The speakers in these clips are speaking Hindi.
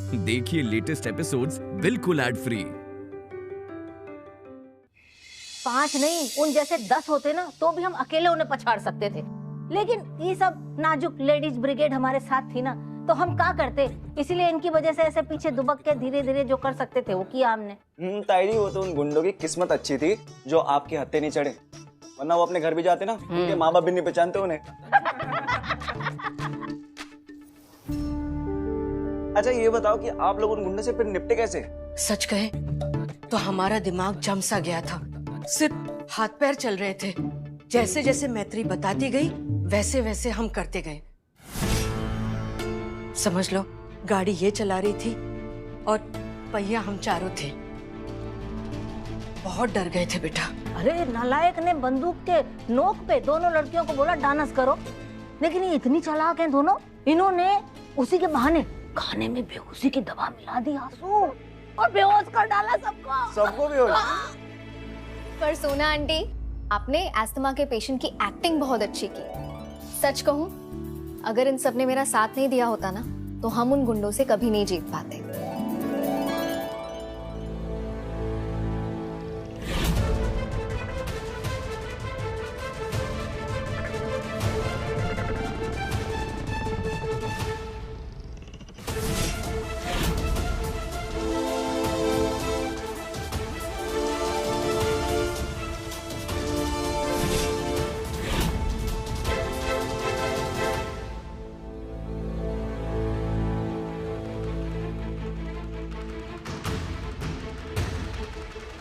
देखिए लेटेस्ट एपिसोड्स बिल्कुल एड फ्री। 5 नहीं, उन जैसे 10 होते ना तो भी हम अकेले उन्हें पछाड़ सकते थे, लेकिन ये सब नाजुक लेडीज ब्रिगेड हमारे साथ थी ना, तो हम क्या करते। इसीलिए इनकी वजह से ऐसे पीछे दुबक के धीरे धीरे जो कर सकते थे वो किया हमने। तायरी, वो तो उन गुंडों की किस्मत अच्छी थी जो आपके हत्थे नहीं चढ़े, वरना वो अपने घर भी जाते ना, उनके माँ बाप भी नहीं पहचानते उन्हें। अच्छा ये बताओ कि आप लोग उन गुंडों से फिर निपटे कैसे? सच कहे तो हमारा दिमाग जम सा गया था, सिर्फ हाथ पैर चल रहे थे। जैसे जैसे मैत्री बताती गई वैसे वैसे हम करते गए। समझ लो गाड़ी ये चला रही थी और पहिया हम चारों थे। बहुत डर गए थे बेटा। अरे नालायक ने बंदूक के नोक पे दोनों लड़कियों को बोला डांस करो, लेकिन ये इतनी चालाक हैं दोनों, इन्होंने उसी के बहाने खाने में बेहोशी की दवा मिला दी आंसू, और बेहोश कर डाला सबको भी हो। पर सोना आंटी, आपने अस्थमा के पेशेंट की एक्टिंग बहुत अच्छी की। सच कहूं, अगर इन सब ने मेरा साथ नहीं दिया होता ना, तो हम उन गुंडों से कभी नहीं जीत पाते।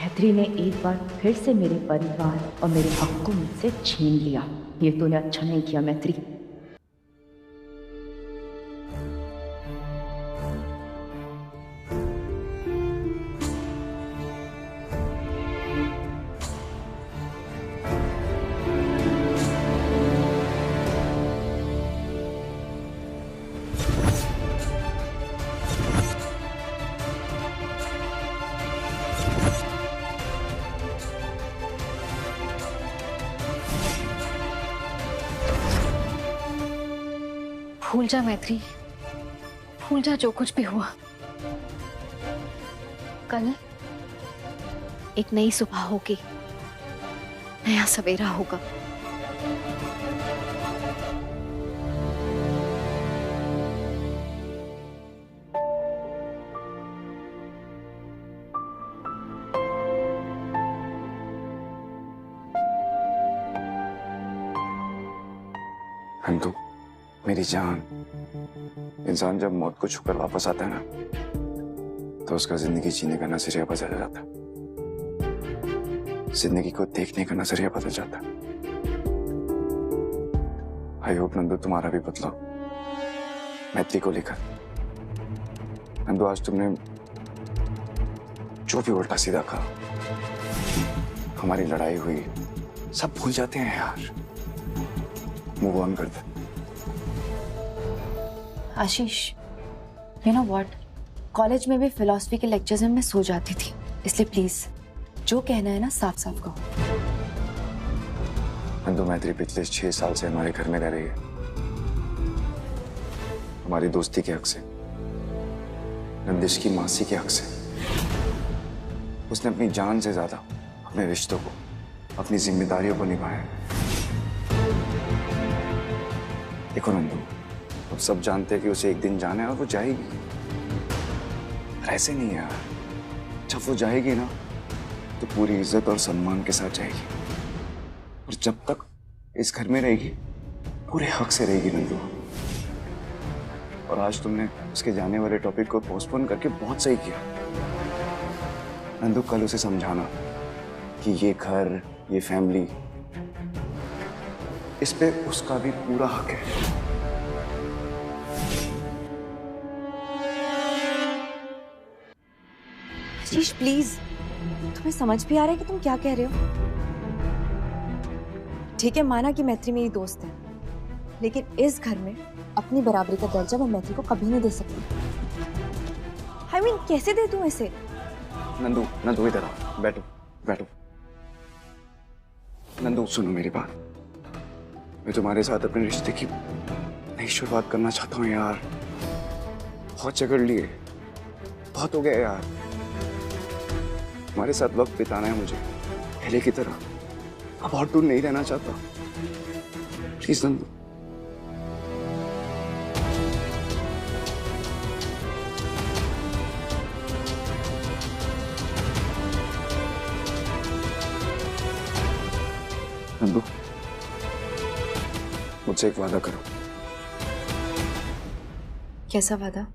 मैत्री ने एक बार फिर से मेरे परिवार और मेरे हक को मुझसे छीन लिया। ये तूने अच्छा नहीं किया मैत्री। भूल जा मैत्री, भूल जा जो कुछ भी हुआ। कल एक नई सुबह होगी, नया सवेरा होगा। नंदू मेरी जान, इंसान जब मौत को छूकर वापस आता है ना, तो उसका जिंदगी जीने का नजरिया बदल जाता, जिंदगी को देखने का नजरिया बदल जाता। आई होप नंदू तुम्हारा भी बदला मैत्री को लेकर। नंदू आज तुमने जो भी उल्टा सीधा कहा, हमारी लड़ाई हुई, सब भूल जाते हैं यार, मूव ऑन कर दे। आशीष, यू नो व्हाट, कॉलेज में भी फिलॉसफी के लेक्चर्स में मैं सो जाती थी, इसलिए प्लीज जो कहना है ना साफ साफ कहो। नंदू मैत्री पिछले 6 साल से हमारे घर में रह रही है, हमारी दोस्ती के हक से, नंदिश की मासी के हक से। उसने अपनी जान से ज्यादा अपने रिश्तों को, अपनी जिम्मेदारियों को निभाया। देखो नंदू, अब सब जानते हैं कि उसे एक दिन जाना है और वो जाएगी। पर ऐसे नहीं यार, जब वो जाएगी ना तो पूरी इज्जत और सम्मान के साथ जाएगी, और जब तक इस घर में रहेगी पूरे हक से रहेगी नंदू। और आज तुमने उसके जाने वाले टॉपिक को पोस्टपोन करके बहुत सही किया नंदू। कल उसे समझाना कि ये घर, ये फैमिली, इस पे उसका भी पूरा हक है। आशीष प्लीज, तुम्हें समझ भी आ रहा है कि तुम क्या कह रहे हो? ठीक है, माना कि मैत्री मेरी दोस्त है, लेकिन इस घर में अपनी बराबरी का दर्जा मैं मैत्री को कभी नहीं दे सकती। I mean, कैसे दे दूं इसे? नंदू, नंदू इधर आओ, बैठो बैठो। नंदू सुनो मेरी बात, मैं तुम्हारे साथ अपने रिश्ते की नई शुरुआत करना चाहता हूँ यार। बहुत झगड़ लिए, बहुत हो गया यार, तुम्हारे साथ वक्त बिताना है मुझे पहले की तरह। अब और दूर नहीं रहना चाहता। प्लीज नंदू। नंदू, मुझसे एक वादा करो। कैसा वादा?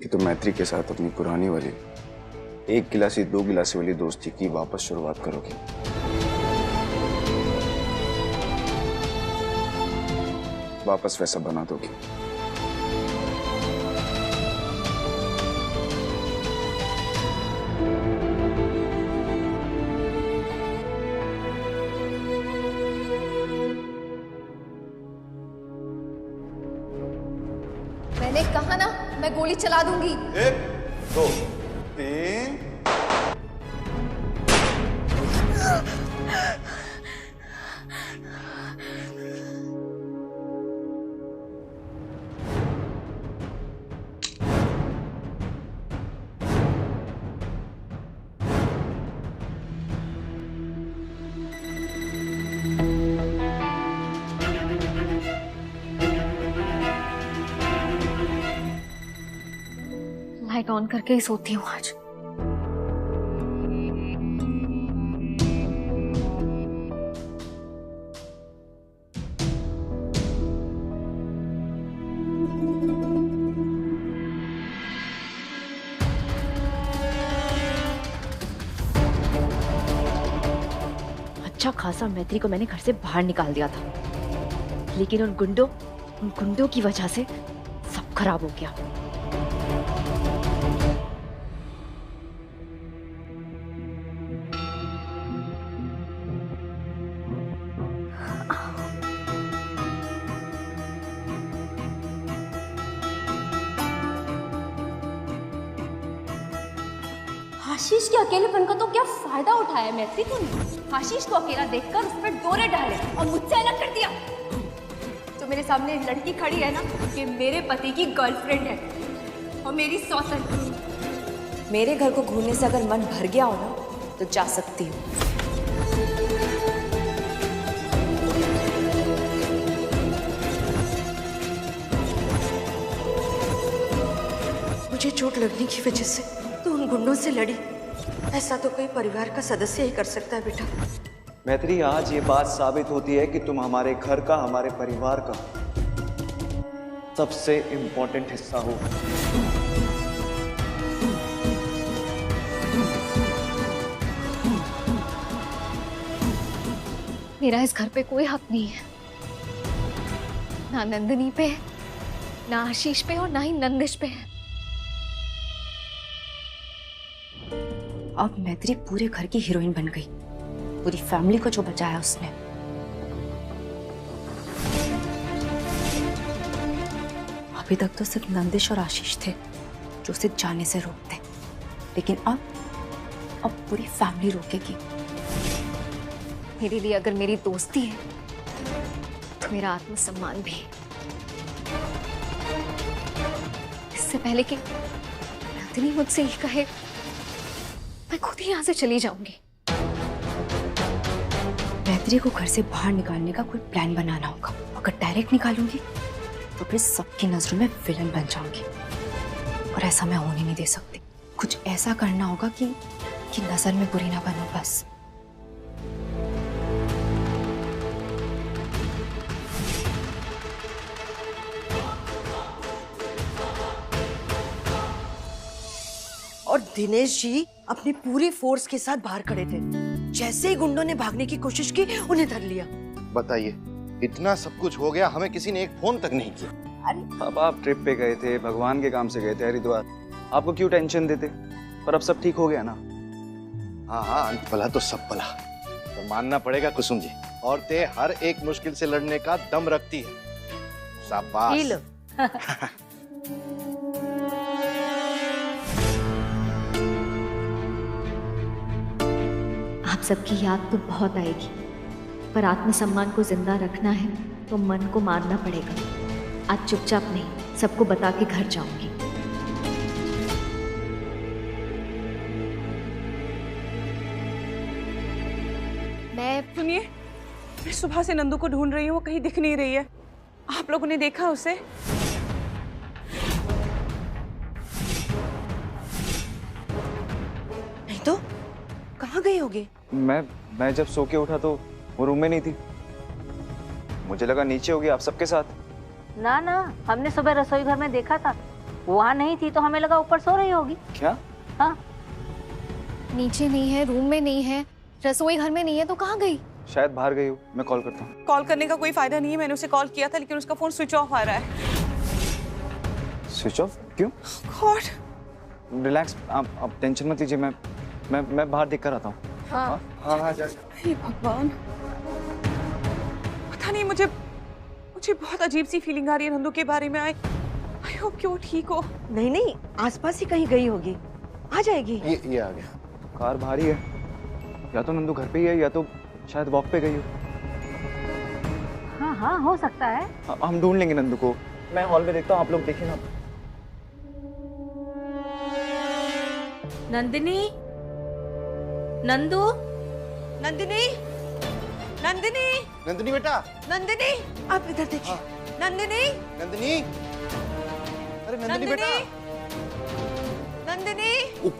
कि तुम मैत्री के साथ अपनी पुरानी वाली 1 गिलासी 2 गिलासी वाली दोस्ती की वापस शुरुआत करोगी। वापस वैसा बना दोगी। मैंने कहा ना, मैं गोली चला दूंगी। 1 2 3। लाइट ऑन करके ही सोती हूँ आज। अच्छा खासा मैत्री को मैंने घर से बाहर निकाल दिया था, लेकिन उन गुंडों की वजह से सब खराब हो गया। आशीष के अकेलेपन का तो क्या फायदा उठाया मैत्री तूने? आशीष को अकेला देखकर उस पर डोरे डाले और मुझसे अलग कर दिया। जो मेरे सामने लड़की खड़ी है ना, ये मेरे पति की गर्लफ्रेंड है और मेरी सौतन। मेरे घर को घूमने से अगर मन भर गया हो ना, तो जा सकती हूँ। मुझे चोट लगने की वजह से तो उन गुंडों से लड़ी। ऐसा तो कोई परिवार का सदस्य ही कर सकता है बेटा। मैत्री, आज ये बात साबित होती है कि तुम हमारे घर का, हमारे परिवार का सबसे इंपॉर्टेंट हिस्सा हो। मेरा इस घर पे कोई हक नहीं है, ना नंदिनी पे, ना आशीष पे और ना ही नंदिश पे है। अब मैत्री पूरे घर की हीरोइन बन गई, पूरी फैमिली को जो बचाया उसने। अभी तक तो सिर्फ नंदिश और आशीष थे जो उसे जाने से रोकते, लेकिन अब पूरी फैमिली रोकेगी। मेरे लिए अगर मेरी दोस्ती है तो मेरा आत्मसम्मान भी। इससे पहले कि नंदिनी मुझसे ही कहे, मैं खुद ही यहाँ से चली जाऊंगी। मैत्री को घर से बाहर निकालने का कोई प्लान बनाना होगा। अगर डायरेक्ट निकालूंगी तो फिर सबकी नजरों में विलन बन जाऊंगी, और ऐसा मैं होने नहीं दे सकती। कुछ ऐसा करना होगा कि नजर में बुरी ना बनूं बस। और दिनेश जी अपनी पूरी फोर्स के साथ बाहर खड़े थे। जैसे ही गुंडों ने भागने की कोशिश की, उन्हें धर लिया। बताइए, इतना सब कुछ हो गया, हमें किसी ने एक फोन तक नहीं किया। अब आप ट्रिप पे गए थे, भगवान के काम से गए थे हरिद्वार, आपको क्यों टेंशन देते? पर अब सब ठीक हो गया ना? हाँ, अंत भला तो सब भला। तो मानना पड़ेगा कुसुम जी, औरतें हर एक मुश्किल से लड़ने का दम रखती है। शाबाश। आप सबकी याद तो बहुत आएगी, पर आत्मसम्मान को जिंदा रखना है तो मन को मारना पड़ेगा। आज चुपचाप नहीं, सबको बता के घर जाऊंगी। सुनिए, मैं सुबह से नंदू को ढूंढ रही हूँ, वो कहीं दिख नहीं रही है। आप लोगों ने देखा उसे? नहीं तो कहाँ गई होगी? मैं जब सो के उठा तो वो रूम में नहीं थी। मुझे लगा नीचे होगी आप सबके साथ। ना ना, हमने सुबह रसोई घर में देखा था, वहाँ नहीं थी तो हमें लगा ऊपर सो रही होगी। क्या? हाँ, नीचे नहीं है, रूम में नहीं है, रसोई घर में नहीं है, तो कहाँ गई? शायद बाहर गई हो, मैं कॉल करता हूँ। कॉल करने का कोई फायदा नहीं है, मैंने उसे कॉल किया था लेकिन उसका फोन स्विच ऑफ आ रहा है। स्विच ऑफ क्यों? गॉड। रिलैक्स, आप टेंशन मत लीजिए, मैं बाहर देख कर आता हूँ। हाँ हाँ जा। हे भगवान, पता नहीं, मुझे बहुत अजीब सी फीलिंग आ रही है नंदू के बारे में। आई होप कि वो ठीक हो। नहीं नहीं, आसपास ही कहीं गई होगी, आ जाएगी। ये आ गया। कार भारी है, या तो नंदू घर पे ही है या तो शायद वॉक पे गई हो। हाँ हाँ, हो सकता है। हम ढूंढ लेंगे नंदू को। मैं हॉल में देखता हूँ, आप लोग देखिए ना। नंदिनी, नंदू, नंदिनी, नंदिनी, नंदिनी बेटा। नंदिनी, आप इधर देखिए। नंदिनी, नंदिनी, अरे नंदिनी बेटा। नंदिनी,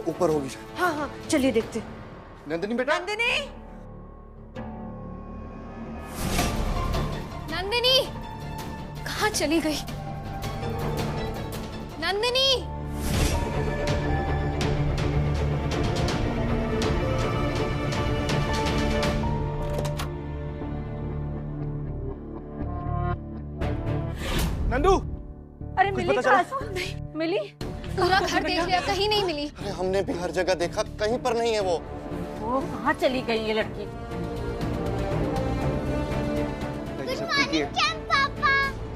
ऊपर होगी। हाँ हाँ, चलिए देखते। नंदिनी बेटा। नंदिनी, नंदिनी कहाँ चली गई? नंदिनी, नंदू, अरे कुछ मिली पता चला? कहाँ? मिली? पूरा घर देख लिया, कहीं नहीं मिली। अरे हमने भी हर जगह देखा, कहीं पर नहीं है वो। वो कहाँ चली गई ये लड़की?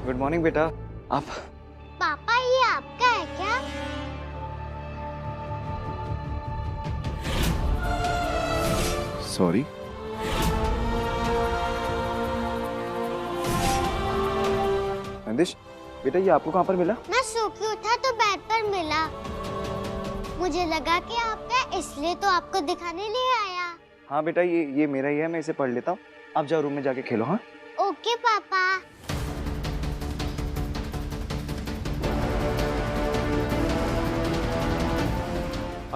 गुड मॉर्निंग बेटा। आप? पापा ये आपका है क्या? सॉरी। नंदिश बेटा, ये आपको कहाँ पर मिला? मैं सो के उठा तो बेड पर मिला। मुझे लगा कि आपका है, इसलिए तो आपको दिखाने लिए आया। हाँ बेटा, ये मेरा ही है, मैं इसे पढ़ लेता हूँ। आप जाओ रूम में जाके खेलो। हाँ ओके पापा।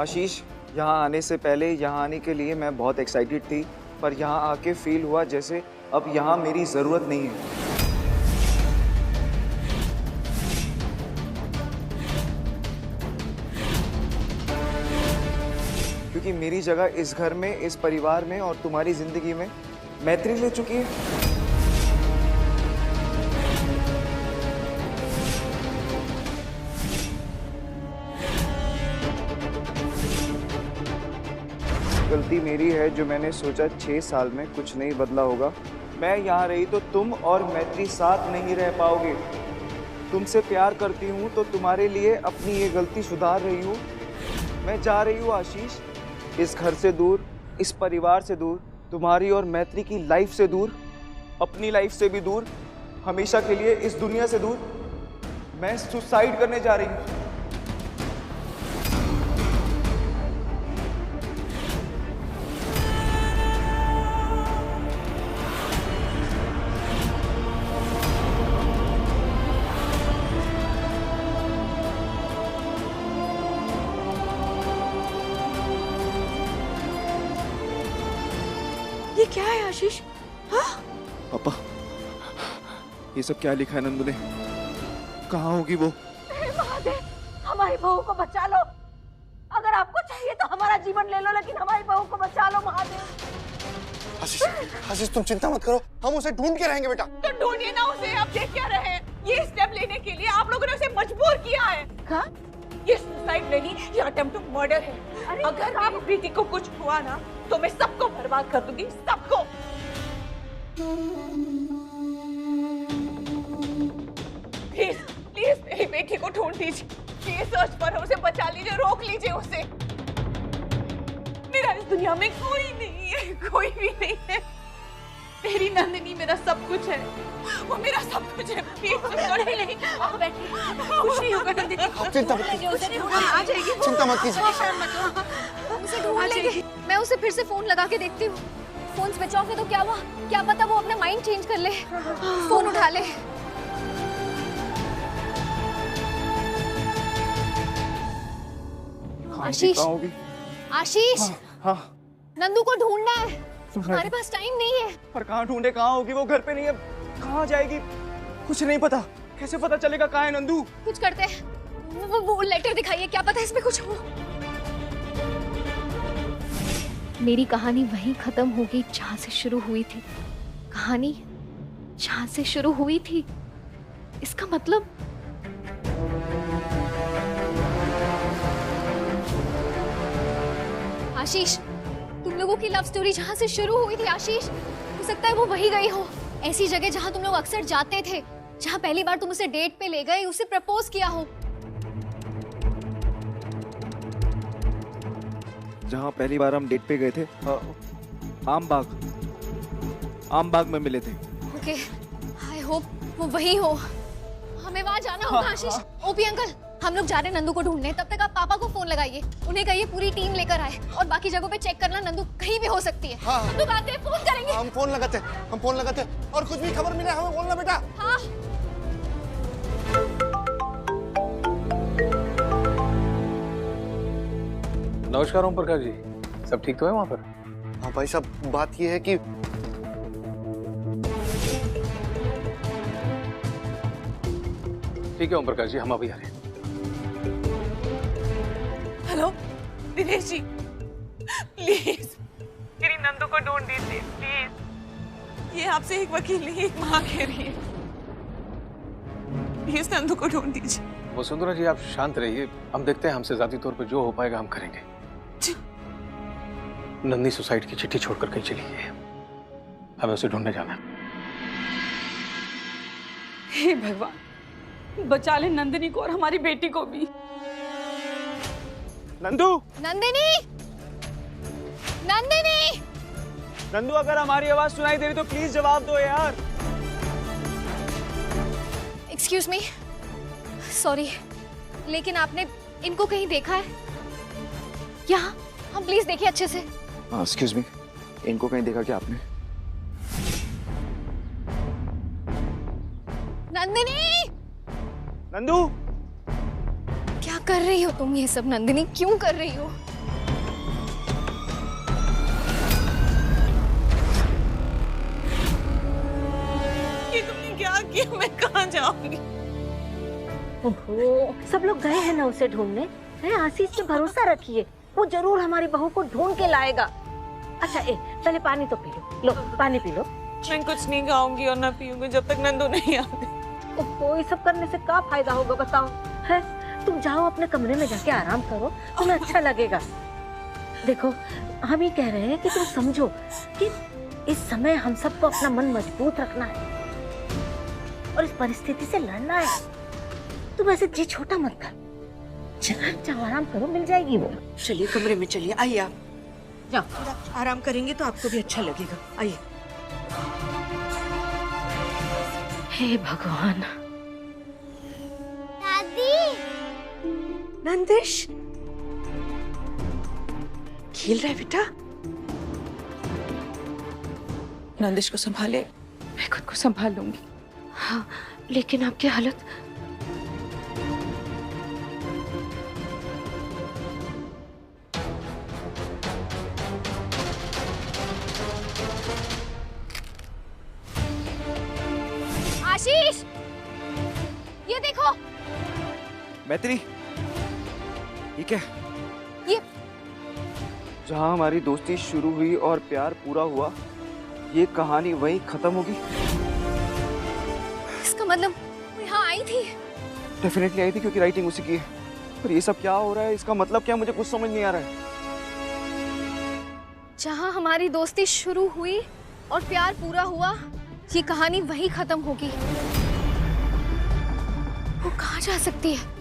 आशीष, यहाँ आने से पहले, यहाँ आने के लिए मैं बहुत एक्साइटेड थी, पर यहाँ आके फील हुआ जैसे अब यहाँ मेरी जरूरत नहीं है। क्योंकि मेरी जगह इस घर में, इस परिवार में और तुम्हारी जिंदगी में मैत्री ले चुकी है। गलती मेरी है जो मैंने सोचा 6 साल में कुछ नहीं बदला होगा। मैं यहाँ रही तो तुम और मैत्री साथ नहीं रह पाओगे। तुमसे प्यार करती हूँ तो तुम्हारे लिए अपनी ये गलती सुधार रही हूँ। मैं जा रही हूँ आशीष, इस घर से दूर, इस परिवार से दूर, तुम्हारी और मैत्री की लाइफ से दूर, अपनी लाइफ से भी दूर, हमेशा के लिए इस दुनिया से दूर। मैं सुसाइड करने जा रही हूँ। ये क्या है आशीष? हाँ? पापा, ये सब क्या लिखा है नंदू ने? कहाँ होगी वो? महादेव, हमारी बहू को बचा लो। अगर आपको चाहिए तो हमारा जीवन ले लो, लेकिन हमारी बहू को बचा लो महादेव। आशीष, आशीष तुम चिंता मत करो, हम उसे ढूंढ के रहेंगे बेटा। तो ढूंढिए ना उसे, आप देख क्या रहे हैं? ये स्टेप लेने के लिए आप लोगों ने उसे मजबूर किया है। कहा? ये सुसाइड नहीं, ये अटेम्प्ट टू मर्डर है। अगर मेरी बेटी को कुछ हुआ ना तो मैं सबको बर्बाद कर दूंगी, सबको। प्लीज प्लीज मेरी बेटी को ढूंढ दीजिए। ये सर्च पर उसे बचा लीजिए, रोक लीजिए उसे। मेरा इस दुनिया में कोई नहीं है, कोई भी नहीं है। मेरी नंदिनी मेरा सब कुछ है, वो मेरा सब कुछ है। नहीं, आप बैठिए, कुछ नहीं होगा नंदिनी। आप चिंता मत कीजिए, आ जाएगी, चिंता मत कीजिए। उसे ढूंढ लेंगे। मैं उसे फिर से फोन लगा के देखती हूँ। फोन स्विच ऑफ है तो क्या हुआ? क्या पता वो अपना माइंड चेंज कर ले। फोन उठा ले। आशीष, आशीष, हाँ नंदू को ढूंढना है। हमारे पास टाइम नहीं है। पर कहाँ ढूंढे, कहाँ होगी? वो घर पे नहीं है, कहाँ जाएगी? कुछ नहीं पता। कैसे पता चलेगा कहाँ है नंदू? कुछ करते हैं। वो लेटर दिखाइए, क्या पता इसमें कुछ हो। मेरी कहानी वहीं खत्म हो गई जहां से शुरू हुई थी। कहानी जहां से शुरू हुई थी, इसका मतलब आशीष, तुम लोगों की लव स्टोरी जहां से शुरू हुई थी आशीष, हो सकता है वो वही गई हो। ऐसी जगह जहां तुम लोग अक्सर जाते थे, जहां पहली बार तुम उसे डेट पे ले गए, उसे प्रपोज किया हो। जहाँ पहली बार हम डेट पे गए थे, आम बाग में मिले थे। ओके, आई होप वो वही हो। हमें वहाँ जाना होगा आशीष। ओपी अंकल, हम लोग जा रहे हैं नंदू को ढूंढने। तब तक आप पापा को फोन लगाइए, उन्हें कहिए पूरी टीम लेकर आए, और बाकी जगहों पे चेक करना, नंदू कहीं भी हो सकती है। हाँ। नंदू आते हैं, फोन करेंगे। हम फोन लगाते और कुछ भी खबर मिले हमें बोलना बेटा। हाँ। नमस्कार ओम प्रकाश जी, सब ठीक तो है वहाँ पर? हाँ भाई साहब, बात ये है कि ठीक है ओम प्रकाश जी, हम अभी आ रहे हैं। हेलो दिनेश जी, प्लीज मेरी नंदू को ढूंढ दीजिए प्लीज। ये आपसे एक वकील नहीं, एक माँ कह रही है। प्लीज नंदू को ढूंढ दीजिए। वसुंधरा जी आप शांत रहिए, हम देखते हैं, हमसे ज़ाती तौर पे जो हो पाएगा हम करेंगे। नंदी सुसाइड की चिट्ठी छोड़कर कहीं चली गई है, हमें उसे ढूंढने जाना है। हे भगवान, बचा ले नंदिनी को और हमारी बेटी को भी। नंदू, नंदिनी, नंदिनी, नंदू, अगर हमारी आवाज सुनाई दे रही तो प्लीज जवाब दो यार। एक्सक्यूज मी, सॉरी, लेकिन आपने इनको कहीं देखा है? यहाँ हम प्लीज देखिए अच्छे से। एक्सक्यूज मी, इनको कहीं देखा क्या आपने? नंदिनी, नंदू, क्या कर रही हो तुम ये सब? नंदिनी, क्यों कर रही हो? ये तुमने क्या किया? मैं कहाँ जाऊंगी? ओहो, सब लोग गए हैं ना उसे ढूंढने। आशीष पे भरोसा रखिए, वो जरूर हमारी बहू को ढूंढ के लाएगा। अच्छा, पहले पानी तो पी लो। पानी पी लो। मैं कुछ नहीं खाऊंगी और ना पीऊंगी जब तक नंदू नहीं आते। ओहो, ये सब करने से क्या फायदा होगा बताओ? है, तुम जाओ अपने कमरे में जाके आराम करो, तुम्हें अच्छा लगेगा। देखो, हम ही कह रहे हैं कि तुम समझो कि इस समय हम सबको अपना मन मजबूत रखना है और इस परिस्थिति से लड़ना है। तुम ऐसे जी छोटा मत कर। जाओ आराम करो, मिल जाएगी वो। चलिए कमरे में चलिए, आइए आप जाओ। आराम करेंगे तो आपको भी अच्छा लगेगा, आइए। हे भगवान। दादी, नंदिश, खेल रहा है बेटा? नंदिश को संभाले, मैं खुद को संभाल लूंगी। हाँ, लेकिन आपकी हालत। आशीष, ये देखो। मैत्री, ये क्या? ये जहाँ हमारी दोस्ती शुरू हुई और प्यार पूरा हुआ, ये कहानी वहीं खत्म होगी। इसका मतलब वो यहाँ आई थी? डेफिनेटली आई थी, क्योंकि राइटिंग उसी की है। पर ये सब क्या हो रहा है? इसका मतलब क्या? मुझे कुछ समझ नहीं आ रहा है। जहाँ हमारी दोस्ती शुरू हुई और प्यार पूरा हुआ, ये कहानी वहीं खत्म होगी। वो कहाँ जा सकती है?